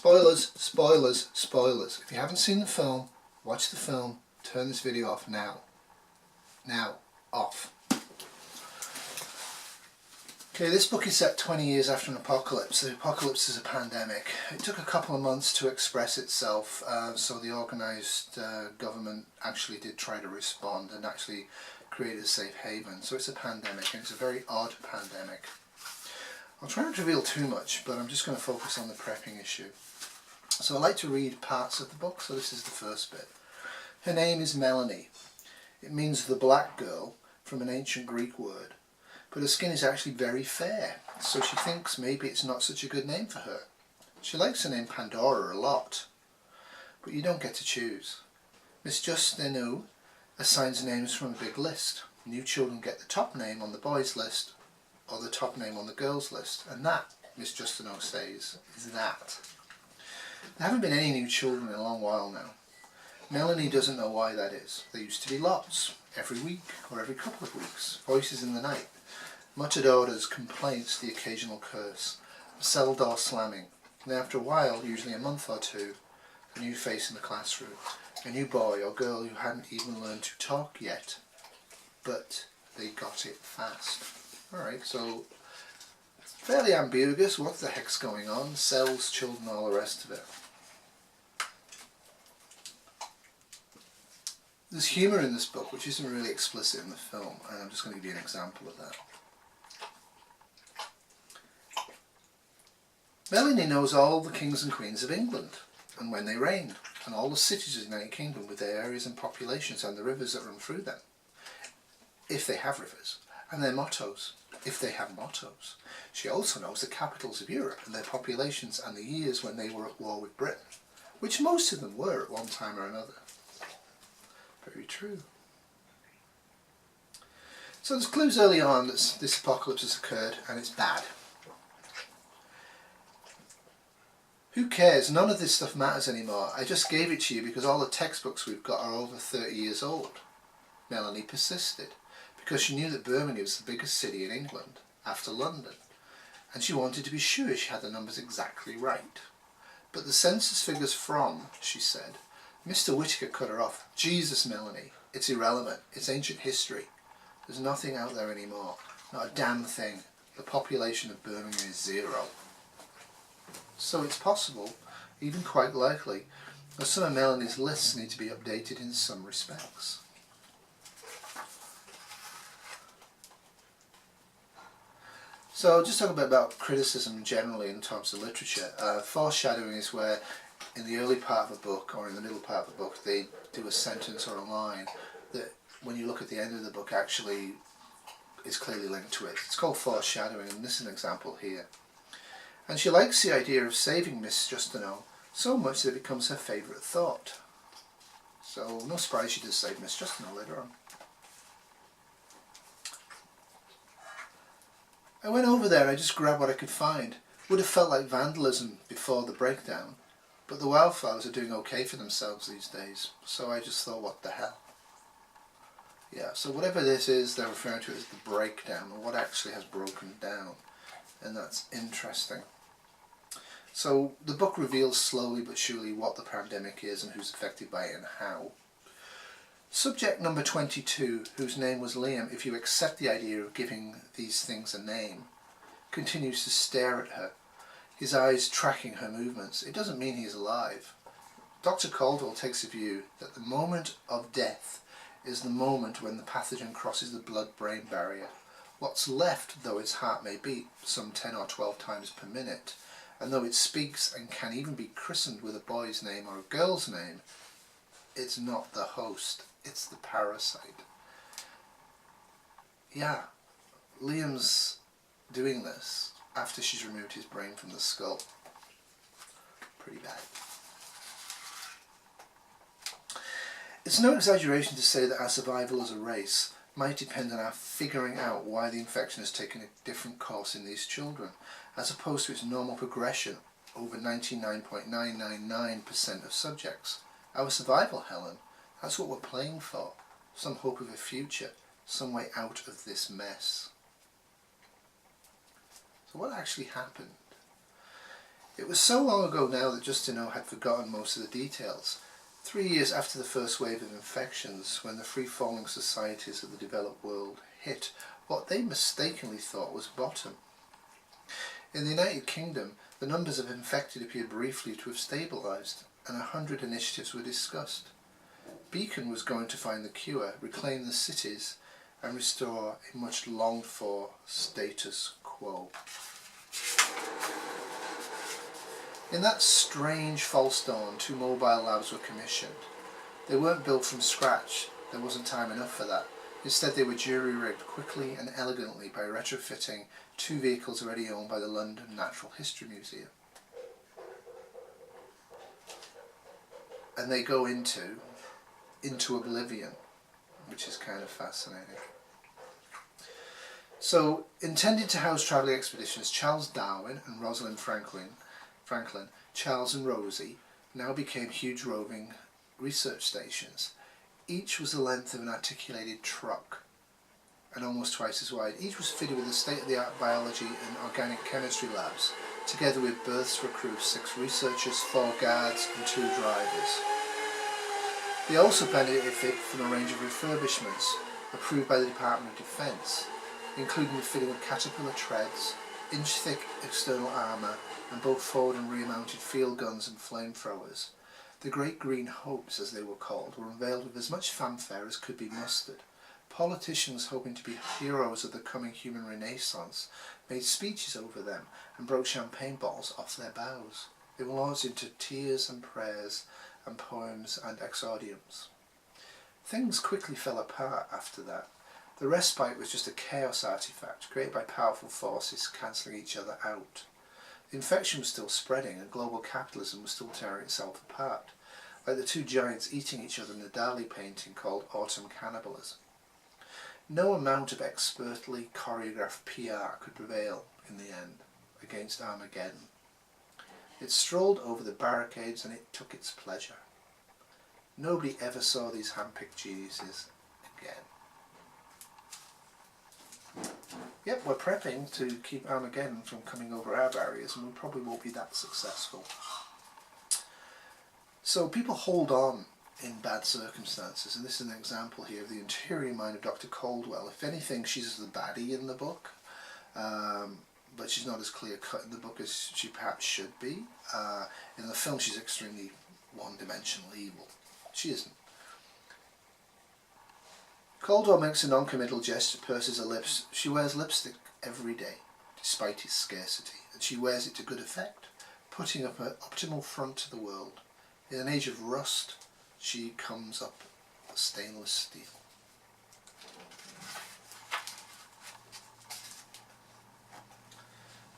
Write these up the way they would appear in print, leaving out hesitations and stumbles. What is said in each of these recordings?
Spoilers, spoilers, spoilers. If you haven't seen the film, watch the film, turn this video off now. Now, off. Okay, this book is set 20 years after an apocalypse. The apocalypse is a pandemic. It took a couple of months to express itself, so the organised government actually did try to respond and actually created a safe haven. So it's a pandemic, and it's a very odd pandemic. I'll try not to reveal too much, but I'm just going to focus on the prepping issue. So I like to read parts of the book, so this is the first bit. Her name is Melanie. It means the black girl from an ancient Greek word. But her skin is actually very fair, so she thinks maybe it's not such a good name for her. She likes the name Pandora a lot, but you don't get to choose. Miss Justineau assigns names from a big list. New children get the top name on the boys' list, or the top name on the girls' list, and that, Miss Justineau says, is that. There haven't been any new children in a long while now. Melanie doesn't know why that is. There used to be lots, every week or every couple of weeks, voices in the night. Muttered orders, complaints, the occasional curse, a cell door slamming, and after a while, usually a month or two, a new face in the classroom, a new boy or girl who hadn't even learned to talk yet, but they got it fast. Alright, so fairly ambiguous, what the heck's going on, cells, children, all the rest of it. There's humour in this book which isn't really explicit in the film, and I'm just going to give you an example of that. Melanie knows all the kings and queens of England, and when they reigned, and all the cities of the United Kingdom with their areas and populations and the rivers that run through them, if they have rivers, and their mottos, if they have mottos. She also knows the capitals of Europe and their populations and the years when they were at war with Britain, which most of them were at one time or another. Very true. So there's clues early on that this apocalypse has occurred and it's bad. Who cares? None of this stuff matters anymore. I just gave it to you because all the textbooks we've got are over 30 years old. Melanie persisted because she knew that Birmingham was the biggest city in England after London, and she wanted to be sure she had the numbers exactly right. But the census figures from, she said, Mr. Whittaker cut her off. Jesus, Melanie, it's irrelevant. It's ancient history. There's nothing out there anymore. Not a damn thing. The population of Birmingham is 0. So it's possible, even quite likely, that some of Melanie's lists need to be updated in some respects. So just talk a bit about criticism generally in terms of literature. Foreshadowing is where in the early part of a book or in the middle part of a book they do a sentence or a line that when you look at the end of the book actually is clearly linked to it. It's called foreshadowing, and this is an example here. And she likes the idea of saving Miss Justineau so much that it becomes her favourite thought. So no surprise she does save Miss Justineau later on. I went over there, I just grabbed what I could find. Would have felt like vandalism before the breakdown, but the wildflowers are doing okay for themselves these days, so I just thought, what the hell. Yeah, so whatever this is, they're referring to it as the breakdown, or what actually has broken down, and that's interesting. So the book reveals slowly but surely what the pandemic is and who's affected by it and how. Subject number 22, whose name was Liam, if you accept the idea of giving these things a name, continues to stare at her, his eyes tracking her movements. It doesn't mean he's alive. Dr. Caldwell takes the view that the moment of death is the moment when the pathogen crosses the blood-brain barrier. What's left, though its heart may beat some 10 or 12 times per minute, and though it speaks and can even be christened with a boy's name or a girl's name, it's not the host, it's the parasite. Yeah, Liam's doing this after she's removed his brain from the skull. Pretty bad. It's no exaggeration to say that our survival as a race might depend on our figuring out why the infection has taken a different course in these children, as opposed to its normal progression over 99.999% of subjects. Our survival, Helen, that's what we're playing for. Some hope of a future, some way out of this mess. So what actually happened? It was so long ago now that Justino had forgotten most of the details. 3 years after the first wave of infections, when the free-falling societies of the developed world hit what they mistakenly thought was bottom. In the United Kingdom, the numbers of infected appeared briefly to have stabilised, and 100 initiatives were discussed. Beacon was going to find the cure, reclaim the cities, and restore a much longed-for status quo. In that strange false dawn, 2 mobile labs were commissioned. They weren't built from scratch, there wasn't time enough for that. Instead they were jury-rigged quickly and elegantly by retrofitting 2 vehicles already owned by the London Natural History Museum. And they go into oblivion, which is kind of fascinating. So, intended to house travelling expeditions, Charles Darwin and Rosalind Franklin, Charles and Rosie, now became huge roving research stations. Each was the length of an articulated truck and almost twice as wide. Each was fitted with the state-of-the-art biology and organic chemistry labs, together with berths for a crew of 6 researchers, 4 guards and 2 drivers. They also benefited from a range of refurbishments approved by the Department of Defence, including the fitting of Caterpillar treads, inch-thick external armour, and both forward and rear-mounted field guns and flamethrowers. The Great Green Hopes, as they were called, were unveiled with as much fanfare as could be mustered. Politicians, hoping to be heroes of the coming human renaissance, made speeches over them and broke champagne bottles off their bows. They were launched into tears and prayers and poems and exordiums. Things quickly fell apart after that. The respite was just a chaos artifact created by powerful forces cancelling each other out. The infection was still spreading and global capitalism was still tearing itself apart, like the 2 giants eating each other in a Dali painting called Autumn Cannibalism. No amount of expertly choreographed PR could prevail, in the end, against Armageddon. It strolled over the barricades and it took its pleasure. Nobody ever saw these hand-picked geniuses again. Yep, we're prepping to keep Armageddon from coming over our barriers, and we probably won't be that successful. So people hold on in bad circumstances, and this is an example here of the interior mind of Dr. Caldwell. If anything, she's the baddie in the book, but she's not as clear-cut in the book as she perhaps should be. In the film, she's extremely one-dimensional evil. She isn't. Caldwell makes a non-committal gesture, purses her lips. She wears lipstick every day, despite its scarcity, and she wears it to good effect, putting up her optimal front to the world. In an age of rust, she comes up stainless steel.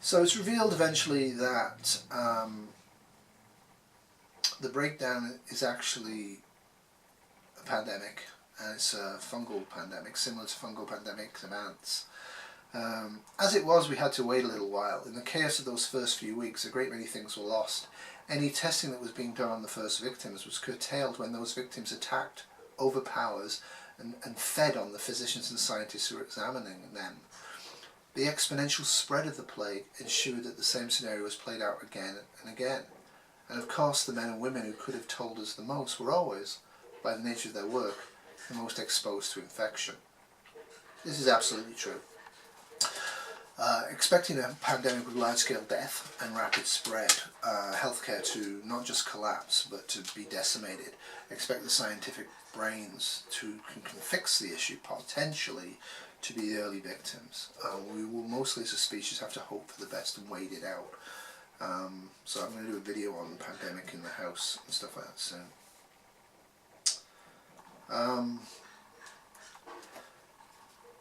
So it's revealed eventually that the breakdown is actually a pandemic, and it's a fungal pandemic, similar to fungal pandemics of ants. As it was, we had to wait a little while. In the chaos of those first few weeks, a great many things were lost. Any testing that was being done on the first victims was curtailed when those victims attacked, overpowered, and fed on the physicians and scientists who were examining them. The exponential spread of the plague ensured that the same scenario was played out again and again. And of course, the men and women who could have told us the most were always, by the nature of their work, the most exposed to infection. This is absolutely true. Expecting a pandemic with large-scale death and rapid spread, healthcare to not just collapse but to be decimated, expect the scientific brains who can fix the issue potentially to be the early victims. We will mostly as a species have to hope for the best and wait it out. So I'm going to do a video on the pandemic in the house and stuff like that soon.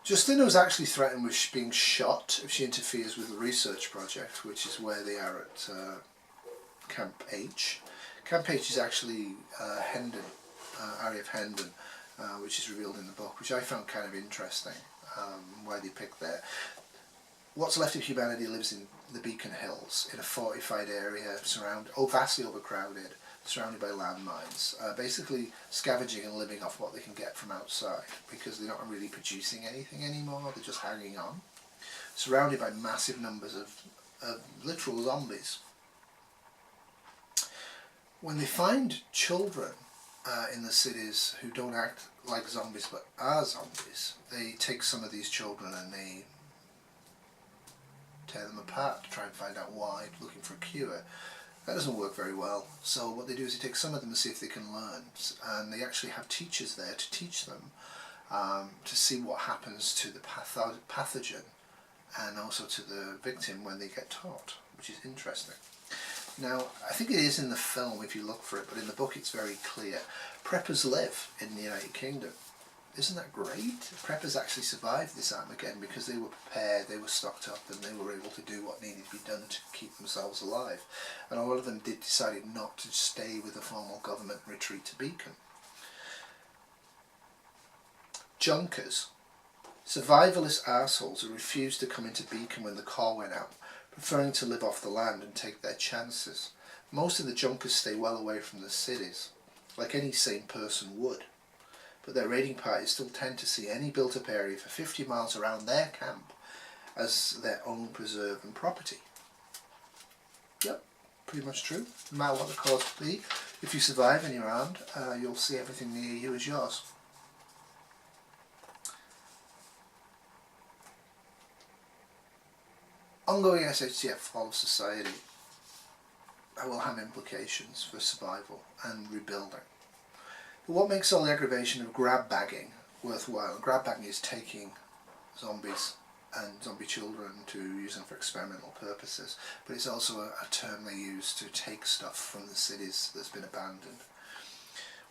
Justino's actually threatened with being shot if she interferes with the research project, which is where they are at Camp H. Camp H is actually Hendon, area of Hendon, which is revealed in the book, which I found kind of interesting, why they picked there. What's left of humanity lives in the Beacon Hills, in a fortified area, vastly overcrowded, surrounded by landmines, basically scavenging and living off what they can get from outside, because they're not really producing anything anymore, they're just hanging on, surrounded by massive numbers of literal zombies. When they find children in the cities who don't act like zombies but are zombies, they take some of these children and they tear them apart to try and find out why, looking for a cure. That doesn't work very well. So what they do is they take some of them and see if they can learn, and they actually have teachers there to teach them to see what happens to the pathogen and also to the victim when they get taught, which is interesting. Now, I think it is in the film if you look for it, but in the book it's very clear. Preppers live in the United Kingdom. Isn't that great? Preppers actually survived this Armageddon because they were prepared, they were stocked up, and they were able to do what needed to be done to keep themselves alive. And a lot of them did decide not to stay with the formal government and retreat to Beacon. Junkers. Survivalist arseholes who refused to come into Beacon when the call went out, preferring to live off the land and take their chances. Most of the junkers stay well away from the cities, like any sane person would. But their raiding parties still tend to see any built-up area for 50 miles around their camp as their own preserve and property. Yep, pretty much true. No matter what the cause be, if you survive and you're armed, you'll see everything near you as yours. Ongoing SHTF fall of society will have implications for survival and rebuilding. But what makes all the aggravation of grab bagging worthwhile? Grab bagging is taking zombies and zombie children to use them for experimental purposes, but it's also a term they use to take stuff from the cities that's been abandoned.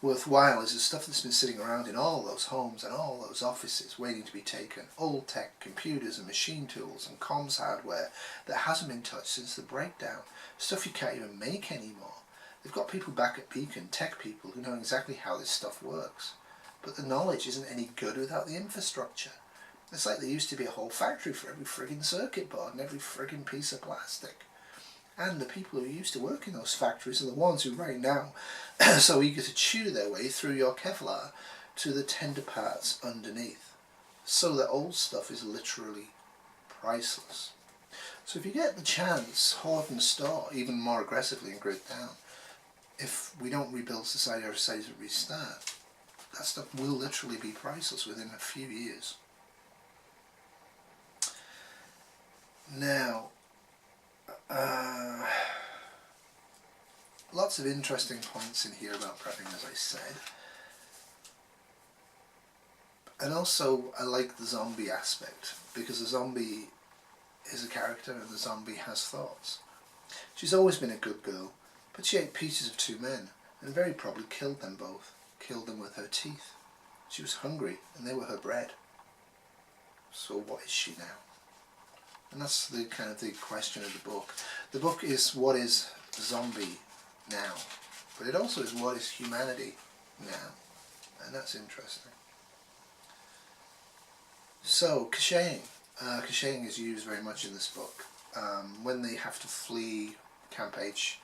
Worthwhile is the stuff that's been sitting around in all those homes and all those offices waiting to be taken. Old tech, computers and machine tools and comms hardware that hasn't been touched since the breakdown. Stuff you can't even make anymore. They've got people back at Beacon, tech people, who know exactly how this stuff works. But the knowledge isn't any good without the infrastructure. It's like there used to be a whole factory for every friggin' circuit board and every friggin' piece of plastic. And the people who used to work in those factories are the ones who right now are so eager to chew their way through your Kevlar to the tender parts underneath. So that old stuff is literally priceless. So if you get the chance, hoard and store even more aggressively and grit down. If we don't rebuild society, our society doesn't restart, that stuff will literally be priceless within a few years. Now, lots of interesting points in here about prepping, as I said. And also, I like the zombie aspect, because the zombie is a character and the zombie has thoughts. She's always been a good girl, but she ate pieces of two men, and very probably killed them both, killed them with her teeth. She was hungry, and they were her bread. So what is she now? And that's the kind of the question of the book. The book is what is zombie now, but it also is what is humanity now, and that's interesting. So, caching. Caching is used very much in this book. When they have to flee Camp H,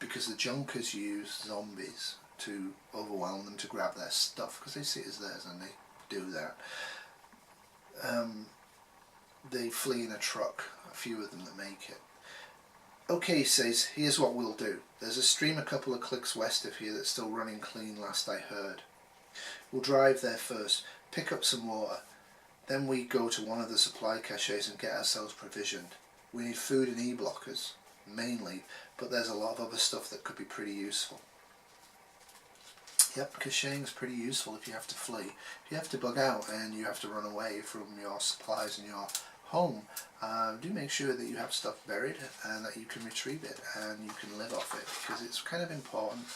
because the junkers use zombies to overwhelm them to grab their stuff, because they see it as theirs and they do that. They flee in a truck, a few of them that make it. OK, he says, here's what we'll do. There's a stream a couple of clicks west of here that's still running clean last I heard. We'll drive there first, pick up some water. Then we go to one of the supply caches and get ourselves provisioned. We need food and e-blockers, mainly, but there's a lot of other stuff that could be pretty useful. Yep, caching's pretty useful if you have to flee. If you have to bug out and you have to run away from your supplies and your home, do make sure that you have stuff buried and that you can retrieve it and you can live off it, because it's kind of important,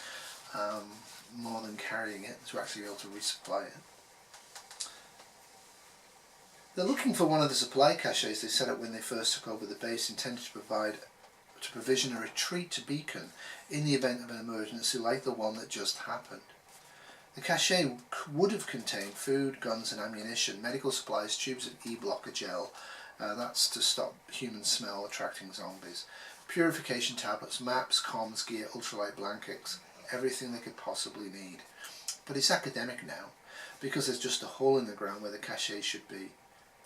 more than carrying it, to actually be able to resupply it. They're looking for one of the supply caches they set up when they first took over the base, intended to provision a retreat to Beacon in the event of an emergency like the one that just happened. The cache would have contained food, guns and ammunition, medical supplies, tubes of e-blocker gel, that's to stop human smell attracting zombies, purification tablets, maps, comms, gear, ultralight blankets, everything they could possibly need. But it's academic now, because there's just a hole in the ground where the cache should be.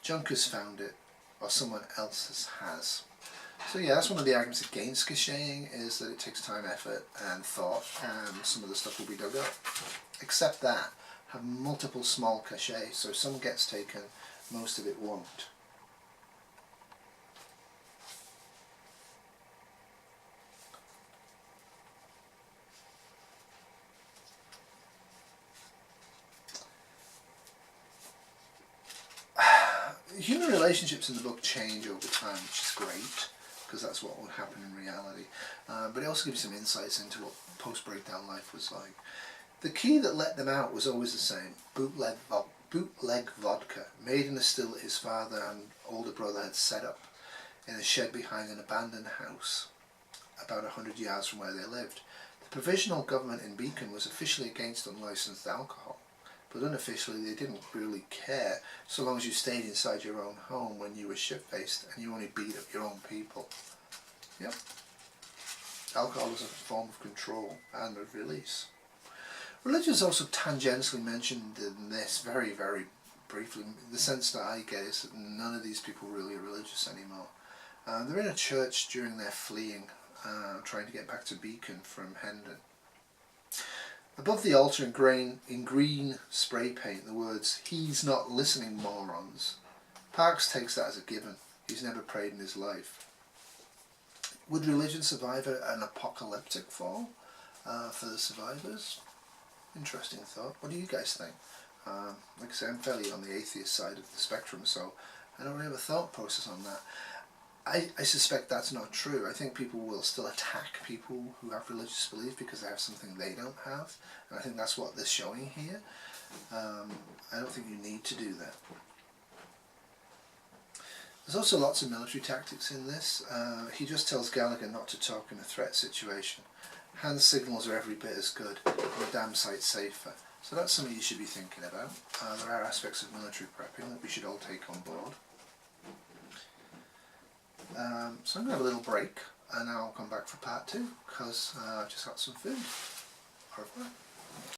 Junkers found it, or someone else has. So yeah, that's one of the arguments against cacheing, is that it takes time, effort and thought, and some of the stuff will be dug up. Except that, have multiple small caches, so if some gets taken, most of it won't. Human relationships in the book change over time, which is great, because that's what would happen in reality. But it also gives some insights into what post-breakdown life was like. The key that let them out was always the same: bootleg vodka, made in a still that his father and older brother had set up in a shed behind an abandoned house about 100 yards from where they lived. The provisional government in Beacon was officially against unlicensed alcohol, but unofficially they didn't really care so long as you stayed inside your own home when you were shit-faced and you only beat up your own people. Yep. Alcohol was a form of control and of release. Religion is also tangentially mentioned in this very, very briefly. The sense that I get is that none of these people really are religious anymore. They're in a church during their fleeing, trying to get back to Beacon from Hendon. Above the altar in green spray paint the words, "He's not listening, morons." Parks takes that as a given. He's never prayed in his life. Would religion survive an apocalyptic fall for the survivors? Interesting thought. What do you guys think? Like I say, I'm fairly on the atheist side of the spectrum, so I don't really have a thought process on that. I suspect that's not true. I think people will still attack people who have religious belief because they have something they don't have, and I think that's what they're showing here. I don't think you need to do that. There's also lots of military tactics in this. He just tells Gallagher not to talk in a threat situation. Hand signals are every bit as good, and a damn sight safer. So that's something you should be thinking about. There are aspects of military prepping that we should all take on board. So I'm going to have a little break, and I'll come back for part 2, because I've just got some food. Au revoir.